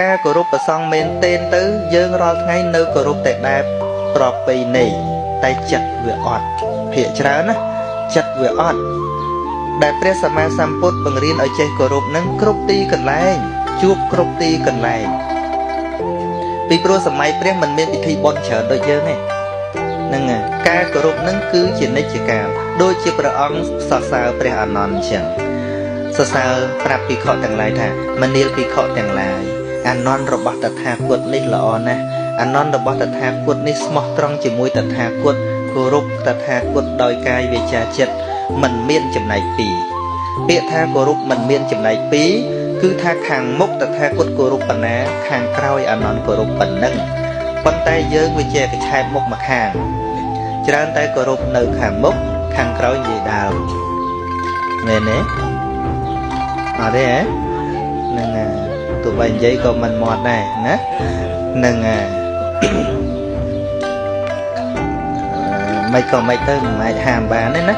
ការគោរពប្រសង់មែនទែនទៅយើងរាល់ថ្ងៃនៅគោរពតែបែបប្រពៃណីតែចិត្តវាអត់ភាកច្រើនណាចិត្តវាអត់ដែលព្រះសម្មាសម្ពុទ្ធបង្រៀនឲ្យចេះគោរពនឹងគ្រប់ទីកន្លែងជួបគ្រប់ទីកន្លែងពីព្រោះសម័យព្រះមិនមានពិធីបុណ្យច្រើនដូចយើងទេហ្នឹងហើយការគោរពនឹងគឺជានិច្ចកាលដូចជាព្រះអង្គសរសើរព្រះអានន្ទអញ្ចឹងសរសើរប្រាប់ភិក្ខុទាំងឡាយថាមនាលភិក្ខុទាំងឡាយអានន្ទរបស់តថាគតនេះល្អណាស់អានន្ទរបស់តថាគតនេះស្មោះត្រង់ជាមួយតថាគតគោរពតថាគតដោយកាយវាចាចិត្តមិនមានចំណែកពីរពាក្យថាគោរពមិនមានចំណែកពីរគឺថាខាងមុខតថាគតគោរពប៉ុណ្ណាខាងក្រោយអានន្ទគោរពប៉ុណ្ណឹងប៉ុន្តែយើងវាជាកឆែតមុខមកខាងច្រើនតែគោរពនៅខាងមុខខាងក្រោយនិយាយដើមមែនទេអត់ទេហ្នឹងហើយទោះបីនិយាយក៏មិនមាត់ដែរណាហ្នឹងហើយមិនក៏មិនទៅមិនអាចហាមបានទេណា